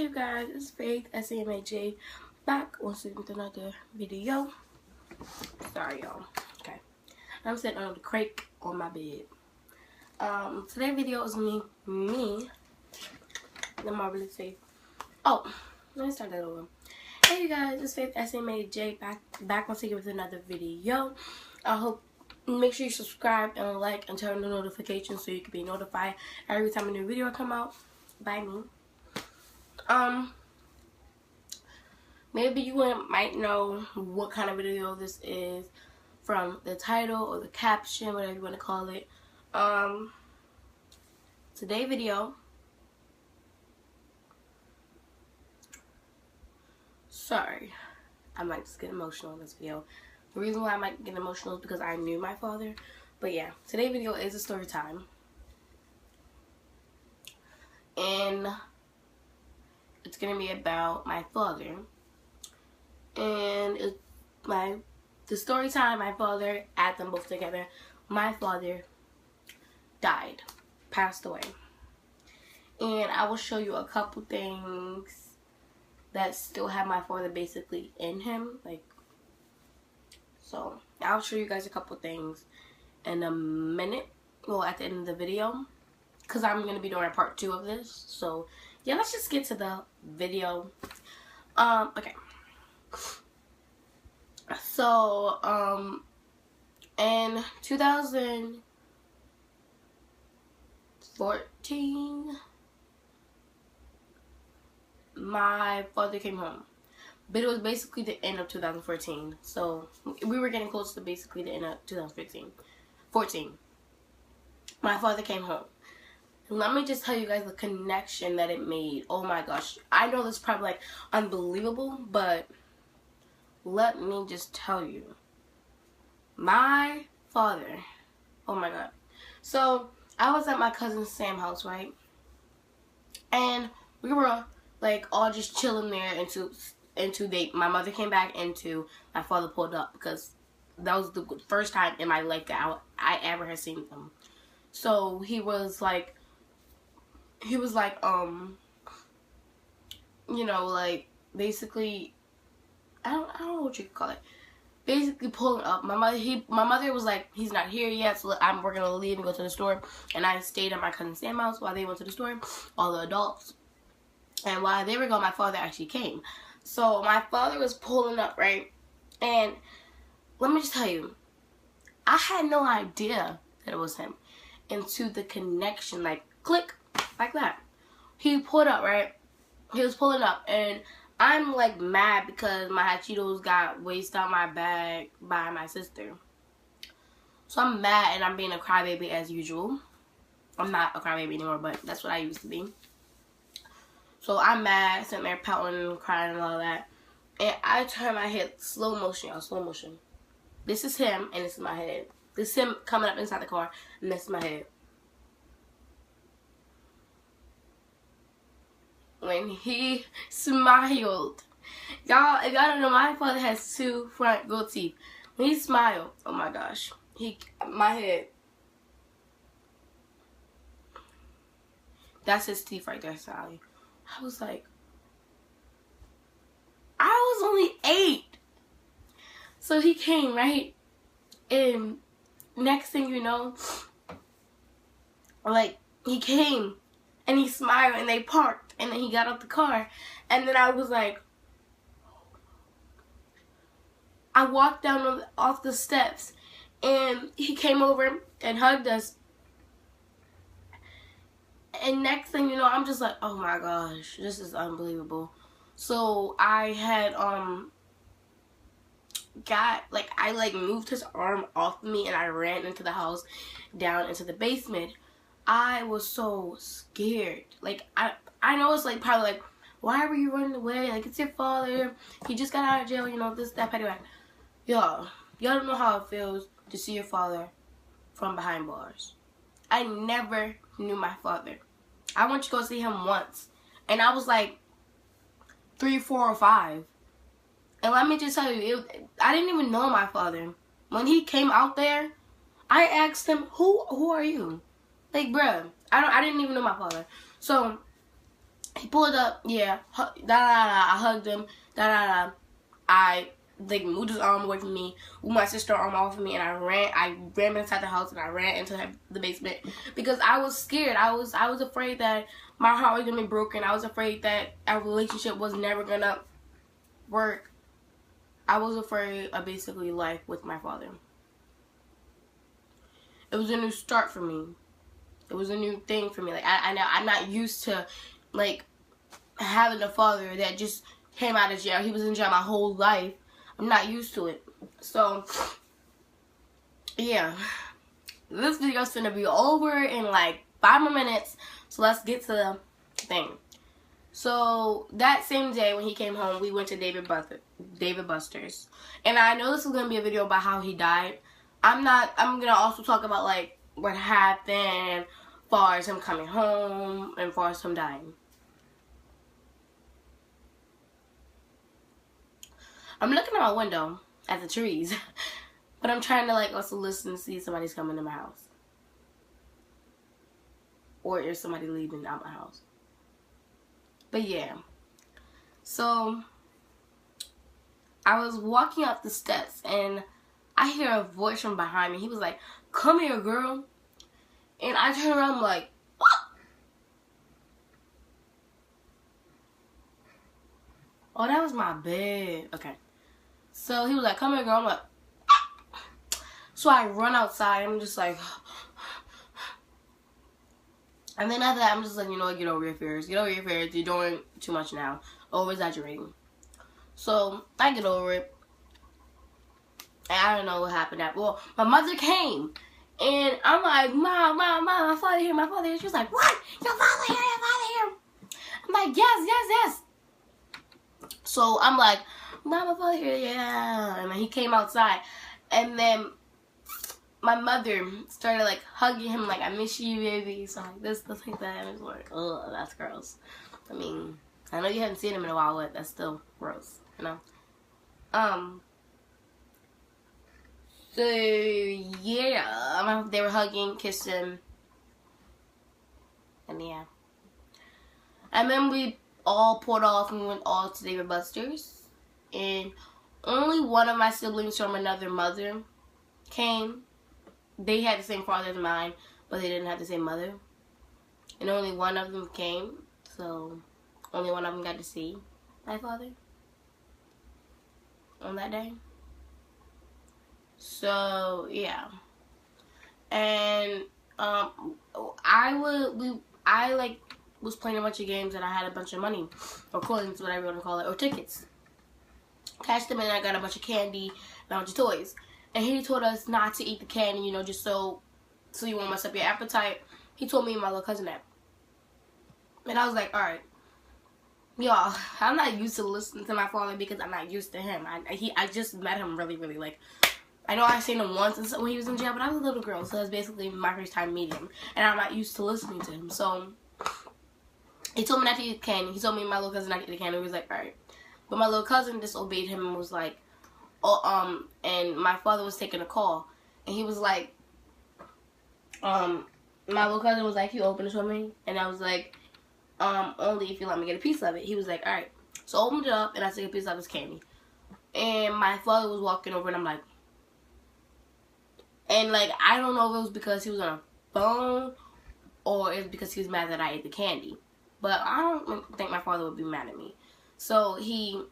Hey you guys, it's Faith, SAMAJ, back once again with another video. Sorry y'all. Okay. I'm sitting on the crate on my bed. Today's video is me. Let me really say. Oh, let me start that over. Hey you guys, it's Faith, SAMAJ, back once again with another video. I hope make sure you subscribe and like and turn on the notifications so you can be notified every time a new video come out by me. Maybe you might know what kind of video this is from the title or the caption, whatever you want to call it. Today's video, sorry, I might just get emotional in this video. The reason why I might get emotional is because I knew my father. But yeah, today's video is a story time. And it's gonna be about my father, and it's the story time. My father, add them both together. My father died, passed away, and I will show you a couple things that still have my father basically in him. So I'll show you guys a couple things in a minute. Well, at the end of the video, because I'm gonna be doing a part 2 of this. So yeah, let's just get to the video. Okay. So, in 2014, my father came home. But it was basically the end of 2014. So, we were getting close to basically the end of 2014. My father came home. Let me just tell you guys the connection that it made. Oh my gosh. I know this is probably like unbelievable, but let me just tell you. My father, oh my god. So I was at my cousin Sam's house, right? And we were like all just chilling there into my mother came back into my father pulled up, because that was the first time in my life that I ever had seen them. So he was like, you know, like, basically, I don't know what you could call it. Basically pulling up. My mother was like, he's not here yet, so we're gonna leave and go to the store. And I stayed at my cousin Sam's house while they went to the store, all the adults. And while they were gone, my father actually came. So my father was pulling up, right? And let me just tell you, I had no idea that it was him. Into the connection, like, click. Like that. He pulled up, right? He was pulling up, and I'm like mad because my hot Cheetos got wasted out my bag by my sister. So I'm mad, and I'm being a crybaby as usual. I'm not a crybaby anymore, but that's what I used to be. So I'm mad, sitting there pouting, crying, and all that. And I turn my head, slow motion, y'all, slow motion. This is him, and this is my head. This is him coming up inside the car, and this is my head. When he smiled, y'all, if y'all don't know, my father has 2 front gold teeth. When he smiled, oh my gosh, my head, that's his teeth right there, Sally. I was like, I was only 8. So he came, right? And next thing you know, like, he came and he smiled and they parked. And then he got out the car. And then I was like, I walked down off the steps. And he came over and hugged us. And next thing you know, I'm just like, oh my gosh, this is unbelievable. So I had, I moved his arm off me and I ran into the house, down into the basement. I was so scared. Like, I know it's like probably like, why were you running away? Like, it's your father. He just got out of jail, you know, this, that, petty. Y'all don't know how it feels to see your father from behind bars. I never knew my father. I went to go see him once. And I was like 3, 4, or 5. And let me just tell you, I didn't even know my father. When he came out there, I asked him, who are you? Like, bruh, I didn't even know my father. So He pulled up, yeah, I hugged him, I like moved his arm away from me, moved my sister's arm off of me, and I ran inside the house and I ran into the basement because I was scared. I was afraid that my heart was gonna be broken. I was afraid that our relationship was never gonna work. I was afraid of basically life with my father. It was a new start for me. It was a new thing for me. Like I'm not used to like having a father that just came out of jail. He was in jail my whole life. I'm not used to it. So yeah, this video's gonna be over in like 5 more minutes. So let's get to the thing. So that same day when he came home, we went to David Buster's. And I know this is gonna be a video about how he died. I'm gonna also talk about like what happened as far as him coming home and as far as him dying. I'm looking at my window at the trees, but I'm trying to like also listen to see if somebody's coming to my house. Or if somebody leaving out my house. But yeah. So I was walking up the steps and I hear a voice from behind me. He was like, "Come here, girl." And I turn around, I'm like, "What?" Oh, that was my bed. Okay. So he was like, "Come here, girl." I'm like, "Ah." So I run outside. I'm just like, and then after that, I'm just like, you know what, get over your fears. Get over your fears. You're doing too much now. Over exaggerating. So I get over it. And I don't know what happened after. Well, my mother came. And I'm like, Mom, my father here, my father here. She was like, "What? Your father here, your father here." I'm like, yes. So I'm like, "Mom, my father here, yeah." And then he came outside. And then my mother started like hugging him like, "I miss you, baby." So like this like that. And it was like, ugh, that's gross. I mean, I know you haven't seen him in a while, but that's still gross, you know? So yeah, they were hugging, kissing, and yeah. And then we all pulled off and we went all to David Buster's. And only one of my siblings from another mother came. They had the same father as mine, but they didn't have the same mother. And only one of them came, so only one of them got to see my father on that day. So yeah, and I was playing a bunch of games and I had a bunch of money or coins, whatever you want to call it, or tickets. Cashed them in and I got a bunch of candy and a bunch of toys. And he told us not to eat the candy, you know, just so you won't mess up your appetite. He told me and my little cousin that. And I was like, alright. Y'all, I'm not used to listening to my father because I'm not used to him. I just met him really, like, I know I seen him once when he was in jail, but I was a little girl, so that's basically my first time meeting him. And I'm not used to listening to him. So, he told me not to eat candy. He told me and my little cousin not to eat the candy. He was like, alright. But my little cousin disobeyed him and was like, oh, and my father was taking a call. And he was like, my little cousin was like, "You open it for me?" And I was like, "Only if you let me get a piece of it." He was like, "Alright." So I opened it up and I took a piece of his candy. And my father was walking over and I'm like, and like, I don't know if it was because he was on a phone or it's because he was mad that I ate the candy. But I don't think my father would be mad at me. So he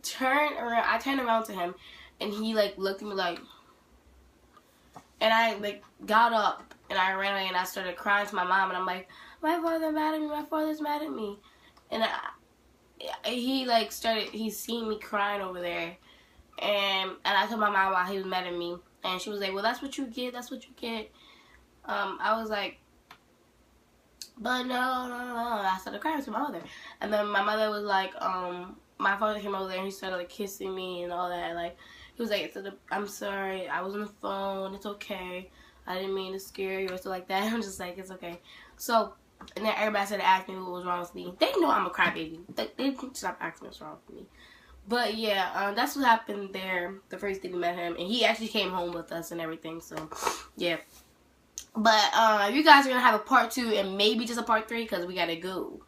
turned around, I turned around to him and he like looked at me like, and I like got up and I ran away and I started crying to my mom and I'm like, "My father's mad at me, my father's mad at me." And he like he seen me crying over there and I told my mom why he was mad at me and she was like, "Well, that's what you get, that's what you get." I was like, "But no. I started crying to my mother. And then my mother was like, my father came over there and he started like kissing me and all that. Like, he was like, "I'm sorry, I was on the phone, it's okay. I didn't mean to scare you," or something like that. I'm just like, "It's okay." So, and then everybody started asking me what was wrong with me. They know I'm a crybaby. They stop asking what's wrong with me. But yeah, that's what happened there the first day we met him. And he actually came home with us and everything. So, yeah. But you guys are gonna have a part 2 and maybe just a part 3 because we gotta go.